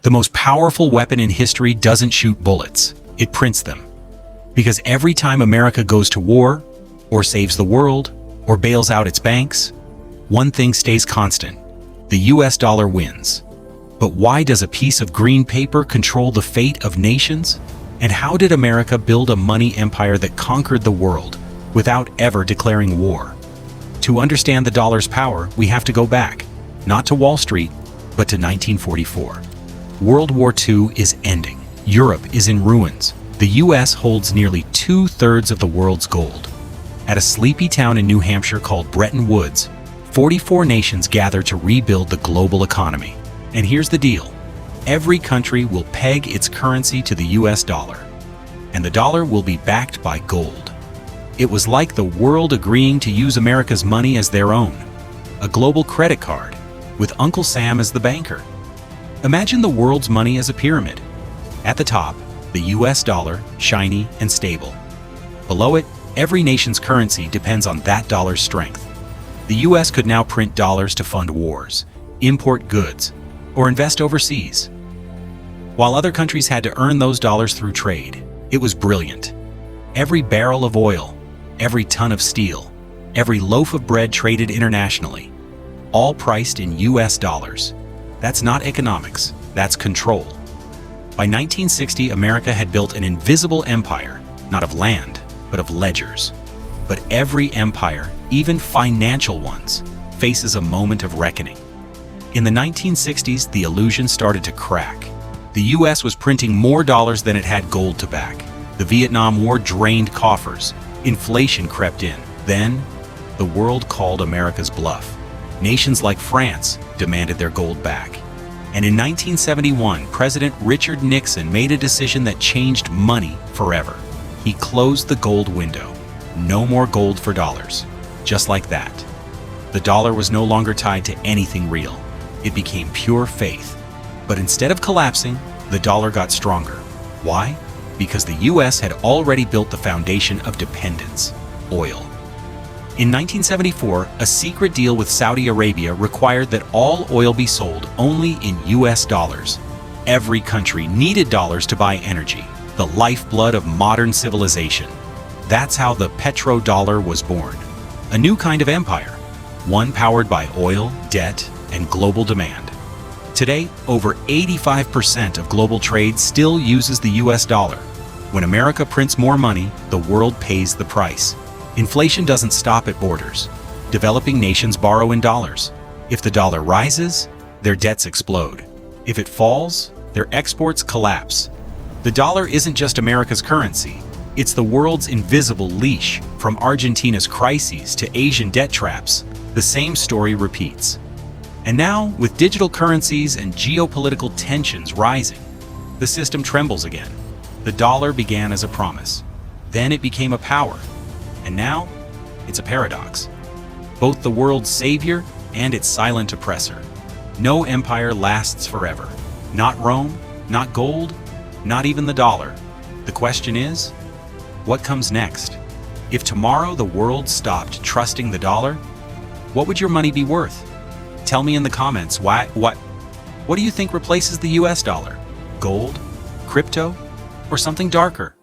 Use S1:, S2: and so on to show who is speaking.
S1: The most powerful weapon in history doesn't shoot bullets, it prints them. Because every time America goes to war, or saves the world, or bails out its banks, one thing stays constant: the US dollar wins. But why does a piece of green paper control the fate of nations? And how did America build a money empire that conquered the world without ever declaring war? To understand the dollar's power, we have to go back, not to Wall Street, but to 1944. World War II is ending. Europe is in ruins. The US holds nearly 2/3 of the world's gold. At a sleepy town in New Hampshire called Bretton Woods, 44 nations gather to rebuild the global economy. And here's the deal. Every country will peg its currency to the US dollar, and the dollar will be backed by gold. It was like the world agreeing to use America's money as their own, a global credit card, with Uncle Sam as the banker. Imagine the world's money as a pyramid. At the top, the US dollar, shiny and stable. Below it, every nation's currency depends on that dollar's strength. The US could now print dollars to fund wars, import goods, or invest overseas. While other countries had to earn those dollars through trade, it was brilliant. Every barrel of oil, every ton of steel, every loaf of bread traded internationally, all priced in US dollars. That's not economics, that's control. By 1960, America had built an invisible empire, not of land, but of ledgers. But every empire, even financial ones, faces a moment of reckoning. In the 1960s, the illusion started to crack. The US was printing more dollars than it had gold to back. The Vietnam War drained coffers. Inflation crept in. Then, the world called America's bluff. Nations like France demanded their gold back. And in 1971, President Richard Nixon made a decision that changed money forever. He closed the gold window. No more gold for dollars. Just like that. The dollar was no longer tied to anything real. It became pure faith. But instead of collapsing, the dollar got stronger. Why? Because the US had already built the foundation of dependence: oil. In 1974, a secret deal with Saudi Arabia required that all oil be sold only in US dollars. Every country needed dollars to buy energy, the lifeblood of modern civilization. That's how the Petrodollar was born. A new kind of empire, one powered by oil, debt, and global demand. Today, over 85% of global trade still uses the US dollar. When America prints more money, the world pays the price. Inflation doesn't stop at borders. Developing nations borrow in dollars. If the dollar rises, their debts explode. If it falls, their exports collapse. The dollar isn't just America's currency. It's the world's invisible leash. From Argentina's crises to Asian debt traps, the same story repeats. And now, with digital currencies and geopolitical tensions rising, the system trembles again. The dollar began as a promise. Then it became a power. And now, it's a paradox. Both the world's savior and its silent oppressor. No empire lasts forever. Not Rome, not gold, not even the dollar. The question is, what comes next? If tomorrow the world stopped trusting the dollar, what would your money be worth? Tell me in the comments what do you think replaces the US dollar? Gold? Crypto? Or something darker?